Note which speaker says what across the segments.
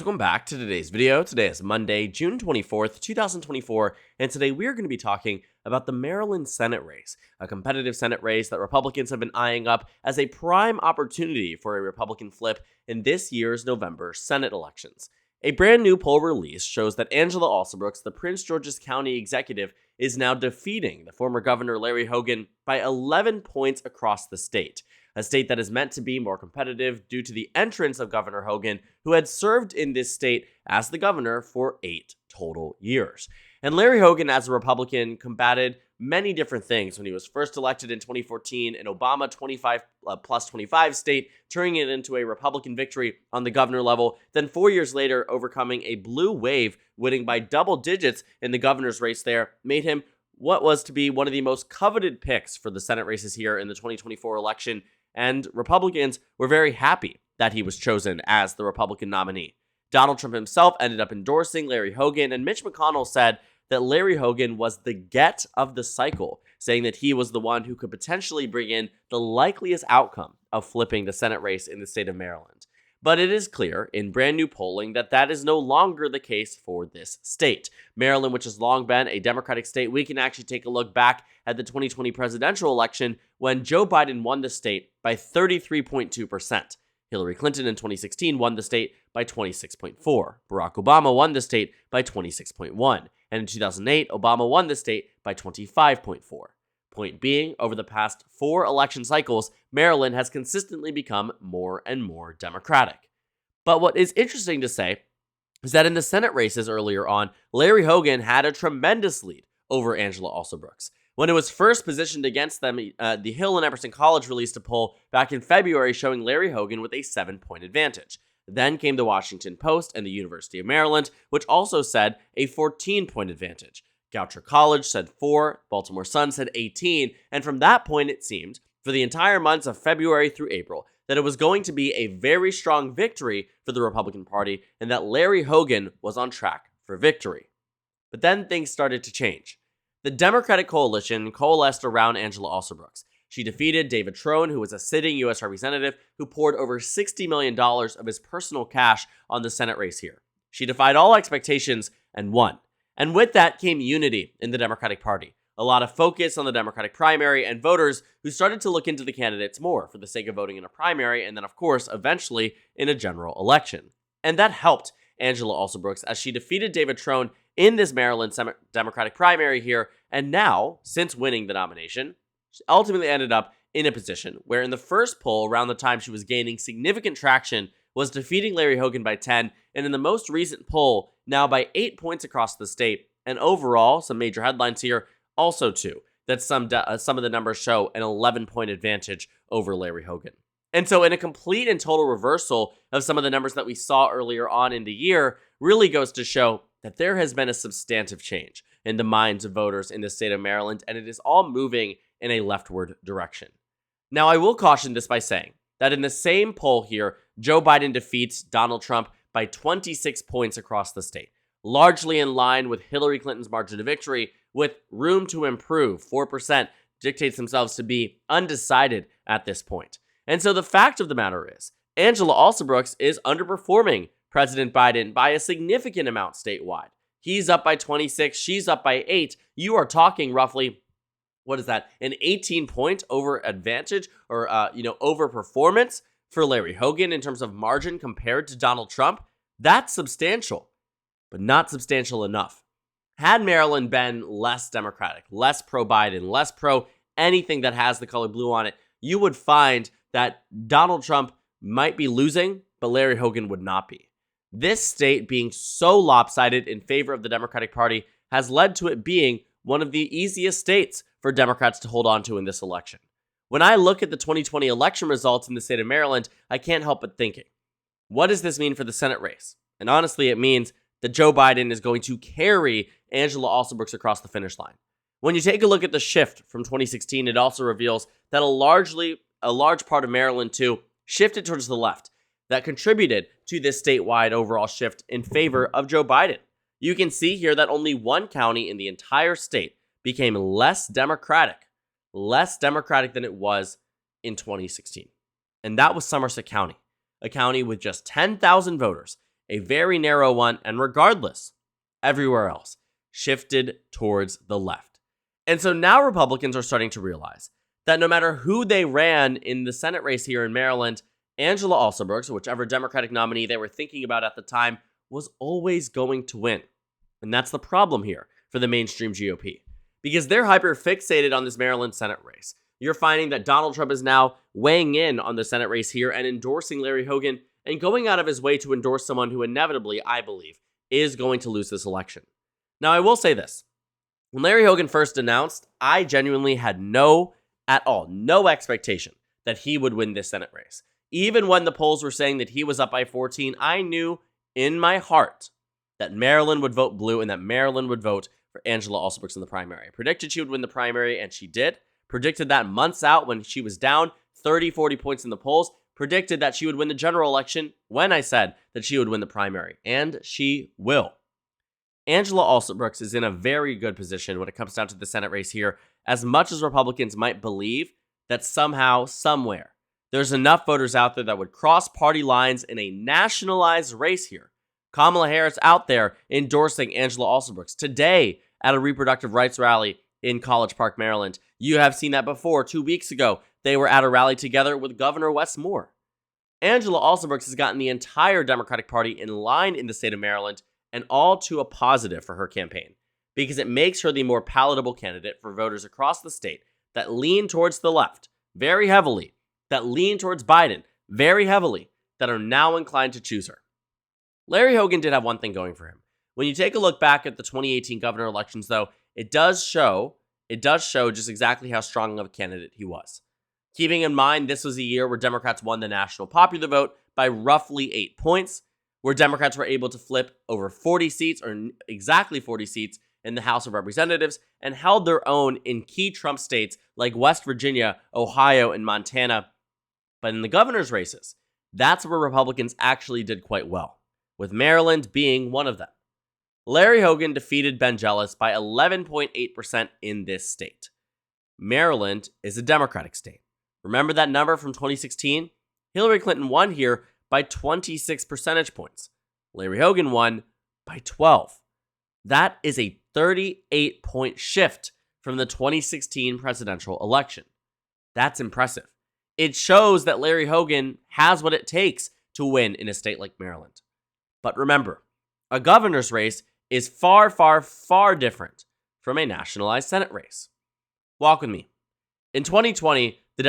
Speaker 1: Welcome back to today's video. Today is Monday, June 24th, 2024, and today we're going to be talking about the Maryland Senate race, a competitive Senate race that Republicans have been eyeing up as a prime opportunity for a Republican flip in this year's November Senate elections. A brand new poll release shows that Angela Alsobrooks, the Prince George's County executive, is now defeating the former governor Larry Hogan by 11 points across the state. A state that is meant to be more competitive due to the entrance of Governor Hogan, who had served in this state as the governor for 8 total years. And Larry Hogan, as a Republican, combated many different things when he was first elected in 2014, an Obama 25 plus 25 state, turning it into a Republican victory on the governor level, then 4 years later, overcoming a blue wave, winning by double digits in the governor's race there, made him what was to be one of the most coveted picks for the Senate races here in the 2024 election. And Republicans were very happy that he was chosen as the Republican nominee. Donald Trump himself ended up endorsing Larry Hogan, and Mitch McConnell said that Larry Hogan was the get of the cycle, saying that he was the one who could potentially bring in the likeliest outcome of flipping the Senate race in the state of Maryland. But it is clear in brand new polling that that is no longer the case for this state. Maryland, which has long been a Democratic state, we can actually take a look back at the 2020 presidential election when Joe Biden won the state by 33.2%. Hillary Clinton in 2016 won the state by 26.4%. Barack Obama won the state by 26.1%. And in 2008, Obama won the state by 25.4%. Point being, over the past 4 election cycles, Maryland has consistently become more and more Democratic. But what is interesting to say is that in the Senate races earlier on, Larry Hogan had a tremendous lead over Angela Alsobrooks. When it was first positioned against them, the Hill and Emerson College released a poll back in February showing Larry Hogan with a 7-point advantage. Then came the Washington Post and the University of Maryland, which also said a 14-point advantage. Goucher College said 4, Baltimore Sun said 18, and from that point it seemed, for the entire months of February through April, that it was going to be a very strong victory for the Republican Party and that Larry Hogan was on track for victory. But then things started to change. The Democratic coalition coalesced around Angela Alsobrooks. She defeated David Trone, who was a sitting U.S. representative who poured over $60 million of his personal cash on the Senate race here. She defied all expectations and won. And with that came unity in the Democratic Party, a lot of focus on the Democratic primary, and voters who started to look into the candidates more for the sake of voting in a primary and then, of course, eventually in a general election. And that helped Angela Alsobrooks as she defeated David Trone in this Maryland Democratic primary here, and now, since winning the nomination, she ultimately ended up in a position where in the first poll around the time she was gaining significant traction was defeating Larry Hogan by 10, and in the most recent poll, now by 8 points across the state, and overall, some major headlines here, also too, that some of the numbers show an 11-point advantage over Larry Hogan. And so in a complete and total reversal of some of the numbers that we saw earlier on in the year, really goes to show that there has been a substantive change in the minds of voters in the state of Maryland, and it is all moving in a leftward direction. Now, I will caution this by saying that in the same poll here, Joe Biden defeats Donald Trump by 26 points across the state, largely in line with Hillary Clinton's margin of victory, with room to improve. 4% dictates themselves to be undecided at this point. And so the fact of the matter is, Angela Alsobrooks is underperforming President Biden by a significant amount statewide. He's up by 26, she's up by 8. You are talking roughly, what is that, an 18-point over advantage or, over performance for Larry Hogan in terms of margin compared to Donald Trump. That's substantial, but not substantial enough. Had Maryland been less Democratic, less pro-Biden, less pro anything that has the color blue on it, you would find that Donald Trump might be losing, but Larry Hogan would not be. This state being so lopsided in favor of the Democratic Party has led to it being one of the easiest states for Democrats to hold on to in this election. When I look at the 2020 election results in the state of Maryland, I can't help but thinking, what does this mean for the Senate race? And honestly, it means that Joe Biden is going to carry Angela Alsobrooks across the finish line. When you take a look at the shift from 2016, it also reveals that a large part of Maryland, too, shifted towards the left. That contributed to this statewide overall shift in favor of Joe Biden. You can see here that only one county in the entire state became less Democratic than it was in 2016. And that was Somerset County, a county with just 10,000 voters, a very narrow one, and regardless, everywhere else shifted towards the left. And so now Republicans are starting to realize that no matter who they ran in the Senate race here in Maryland, Angela Alsobrooks, or whichever Democratic nominee they were thinking about at the time, was always going to win. And that's the problem here for the mainstream GOP, because they're hyper-fixated on this Maryland Senate race. You're finding that Donald Trump is now weighing in on the Senate race here and endorsing Larry Hogan and going out of his way to endorse someone who inevitably, I believe, is going to lose this election. Now, I will say this. When Larry Hogan first announced, I genuinely had no expectation that he would win this Senate race. Even when the polls were saying that he was up by 14, I knew in my heart that Maryland would vote blue and that Maryland would vote for Angela Alsobrooks in the primary. I predicted she would win the primary, and she did. Predicted that months out when she was down 30, 40 points in the polls. Predicted that she would win the general election when I said that she would win the primary, and she will. Angela Alsobrooks is in a very good position when it comes down to the Senate race here, as much as Republicans might believe that somehow, somewhere, there's enough voters out there that would cross party lines in a nationalized race here. Kamala Harris out there endorsing Angela Alsobrooks today at a reproductive rights rally in College Park, Maryland. You have seen that before. 2 weeks ago, they were at a rally together with Governor Wes Moore. Angela Alsobrooks has gotten the entire Democratic Party in line in the state of Maryland, and all to a positive for her campaign, because it makes her the more palatable candidate for voters across the state that lean towards the left very heavily, that lean towards Biden very heavily, that are now inclined to choose her. Larry Hogan did have one thing going for him. When you take a look back at the 2018 governor elections, though, it does show just exactly how strong of a candidate he was. Keeping in mind, this was a year where Democrats won the national popular vote by roughly 8 points, where Democrats were able to flip over 40 seats, or exactly 40 seats, in the House of Representatives, and held their own in key Trump states like West Virginia, Ohio, and Montana. But in the governor's races, that's where Republicans actually did quite well, with Maryland being one of them. Larry Hogan defeated Ben Jealous by 11.8% in this state. Maryland is a Democratic state. Remember that number from 2016? Hillary Clinton won here by 26 percentage points. Larry Hogan won by 12. That is a 38-point shift from the 2016 presidential election. That's impressive. It shows that Larry Hogan has what it takes to win in a state like Maryland. But remember, a governor's race is far, far, far different from a nationalized Senate race. Walk with me. In 2016, the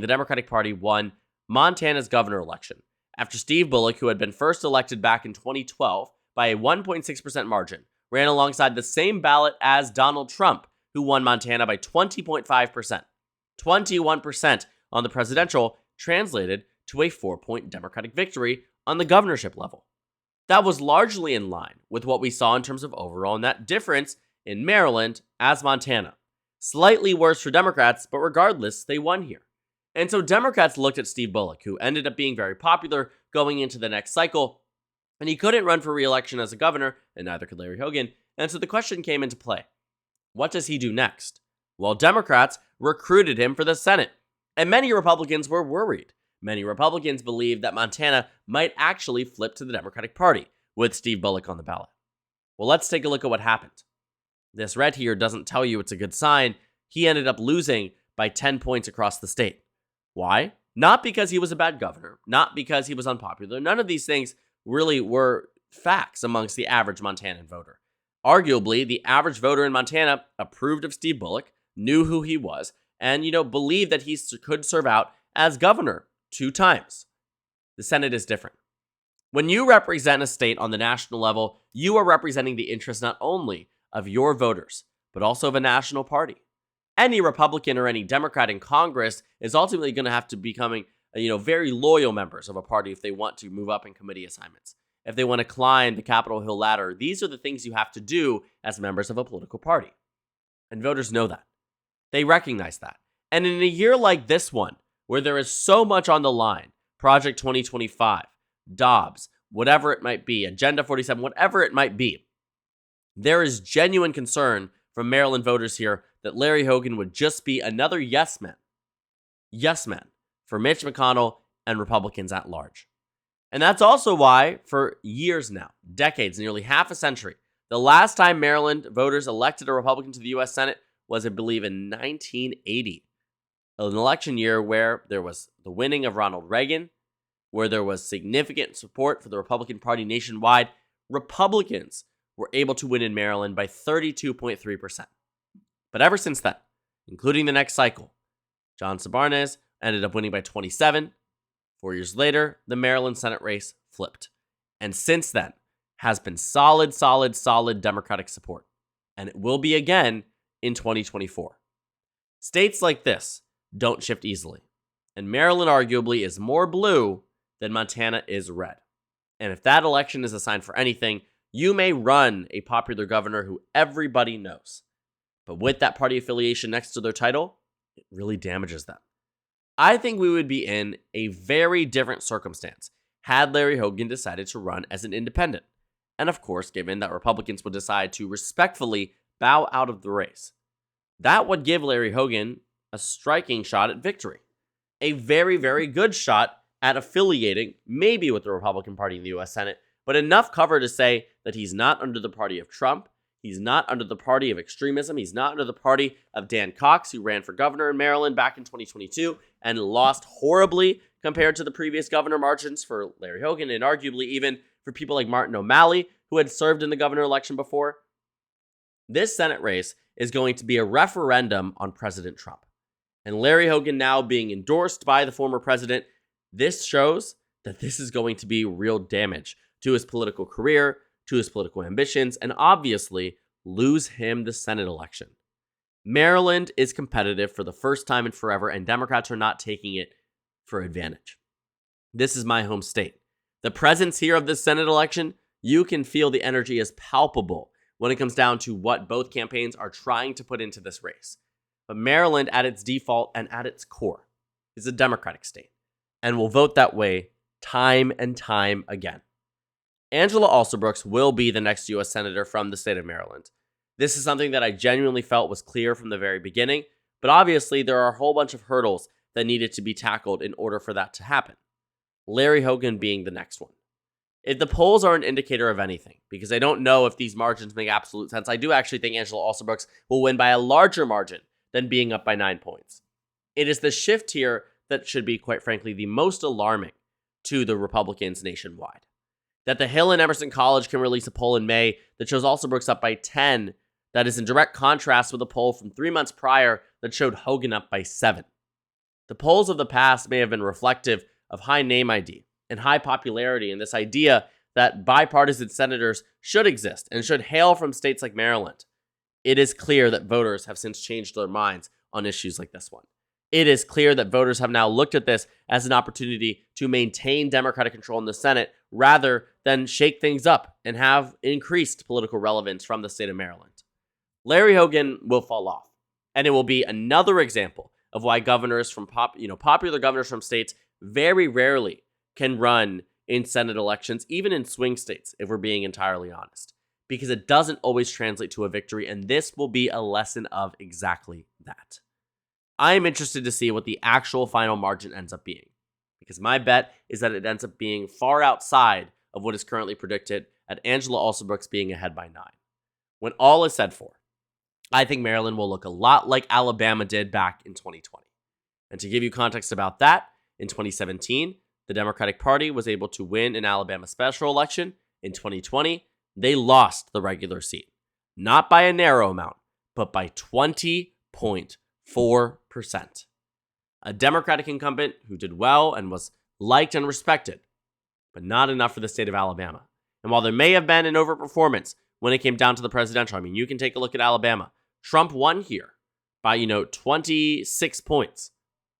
Speaker 1: Democratic Party won Montana's governor election after Steve Bullock, who had been first elected back in 2012 by a 1.6% margin, ran alongside the same ballot as Donald Trump, who won Montana by 20.5%. 21% on the presidential translated to a 4-point Democratic victory on the governorship level. That was largely in line with what we saw in terms of overall net difference in Maryland as Montana. Slightly worse for Democrats, but regardless, they won here. And so Democrats looked at Steve Bullock, who ended up being very popular going into the next cycle, and he couldn't run for re-election as a governor, and neither could Larry Hogan. And so the question came into play. What does he do next? Well, Democrats recruited him for the Senate, and many Republicans were worried. Many Republicans believed that Montana might actually flip to the Democratic Party with Steve Bullock on the ballot. Well, let's take a look at what happened. This red here doesn't tell you it's a good sign. He ended up losing by 10 points across the state. Why? Not because he was a bad governor, not because he was unpopular. None of these things really were facts amongst the average Montanan voter. Arguably, the average voter in Montana approved of Steve Bullock, knew who he was, and, believed that he could serve out as governor 2 times. The Senate is different. When you represent a state on the national level, you are representing the interests not only of your voters, but also of a national party. Any Republican or any Democrat in Congress is ultimately going to have to becoming, very loyal members of a party if they want to move up in committee assignments. If they want to climb the Capitol Hill ladder, these are the things you have to do as members of a political party. And voters know that. They recognize that. And in a year like this one, where there is so much on the line, Project 2025, Dobbs, whatever it might be, Agenda 47, whatever it might be, there is genuine concern from Maryland voters here that Larry Hogan would just be another yes man for Mitch McConnell and Republicans at large. And that's also why, for years now, decades, nearly half a century, the last time Maryland voters elected a Republican to the U.S. Senate was, I believe, in 1980, an election year where there was the winning of Ronald Reagan, where there was significant support for the Republican Party nationwide. Republicans were able to win in Maryland by 32.3%. But ever since then, including the next cycle, John Sabarnes ended up winning by 27. 4 years later, the Maryland Senate race flipped. And since then, has been solid Democratic support. And it will be again in 2024. States like this don't shift easily. And Maryland arguably is more blue than Montana is red. And if that election is a sign for anything, you may run a popular governor who everybody knows. But with that party affiliation next to their title, it really damages them. I think we would be in a very different circumstance had Larry Hogan decided to run as an independent. And of course, given that Republicans would decide to respectfully bow out of the race. That would give Larry Hogan a striking shot at victory. A very, very good shot at affiliating, maybe with the Republican Party in the U.S. Senate, but enough cover to say that he's not under the party of Trump, he's not under the party of extremism, he's not under the party of Dan Cox, who ran for governor in Maryland back in 2022 and lost horribly compared to the previous governor margins for Larry Hogan, and arguably even for people like Martin O'Malley, who had served in the governor election before. This Senate race is going to be a referendum on President Trump. And Larry Hogan now being endorsed by the former president, this shows that this is going to be real damage to his political career, to his political ambitions, and obviously lose him the Senate election. Maryland is competitive for the first time in forever, and Democrats are not taking it for advantage. This is my home state. The presence here of this Senate election, you can feel the energy is palpable when it comes down to what both campaigns are trying to put into this race. But Maryland, at its default and at its core, is a Democratic state and will vote that way time and time again. Angela Alsobrooks will be the next U.S. Senator from the state of Maryland. This is something that I genuinely felt was clear from the very beginning, but obviously there are a whole bunch of hurdles that needed to be tackled in order for that to happen. Larry Hogan being the next one. If the polls are an indicator of anything, because I don't know if these margins make absolute sense, I do actually think Angela Alsobrooks will win by a larger margin than being up by 9 points. It is the shift here that should be, quite frankly, the most alarming to the Republicans nationwide. That the Hill and Emerson College can release a poll in May that shows Alsobrooks up by 10, that is in direct contrast with a poll from 3 months prior that showed Hogan up by 7. The polls of the past may have been reflective of high name ID and high popularity, and this idea that bipartisan senators should exist and should hail from states like Maryland. It is clear that voters have since changed their minds on issues like this one. It is clear that voters have now looked at this as an opportunity to maintain Democratic control in the Senate rather than shake things up and have increased political relevance from the state of Maryland. Larry Hogan will fall off, and it will be another example of why governors from popular governors from states very rarely can run in Senate elections, even in swing states, if we're being entirely honest, because it doesn't always translate to a victory, and this will be a lesson of exactly that. I am interested to see what the actual final margin ends up being, because my bet is that it ends up being far outside of what is currently predicted, at Angela Alsobrooks being ahead by 9. When all is said for, I think Maryland will look a lot like Alabama did back in 2020. And to give you context about that, in 2017, the Democratic Party was able to win an Alabama special election. In 2020, they lost the regular seat. Not by a narrow amount, but by 20.4%. A Democratic incumbent who did well and was liked and respected, but not enough for the state of Alabama. And while there may have been an overperformance when it came down to the presidential, you can take a look at Alabama. Trump won here by, 26 points.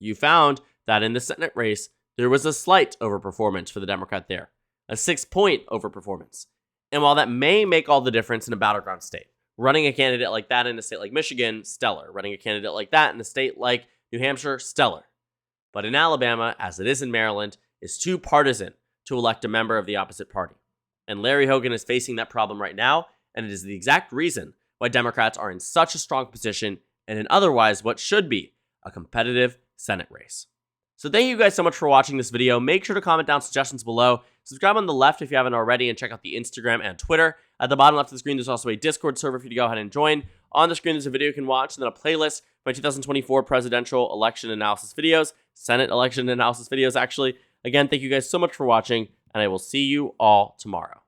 Speaker 1: You found that in the Senate race, there was a slight overperformance for the Democrat there, a 6-point overperformance. And while that may make all the difference in a battleground state, running a candidate like that in a state like Michigan, stellar. Running a candidate like that in a state like New Hampshire, stellar. But in Alabama, as it is in Maryland, is too partisan to elect a member of the opposite party. And Larry Hogan is facing that problem right now, and it is the exact reason why Democrats are in such a strong position and in otherwise what should be a competitive Senate race. So thank you guys so much for watching this video. Make sure to comment down suggestions below subscribe on the left if you haven't already, and check out the Instagram and Twitter. At the bottom left of the screen, there's also a Discord server for you to go ahead and join. On the screen, there's a video you can watch, and then a playlist for my 2024 presidential election analysis videos, Senate election analysis videos, actually. Again, thank you guys so much for watching, and I will see you all tomorrow.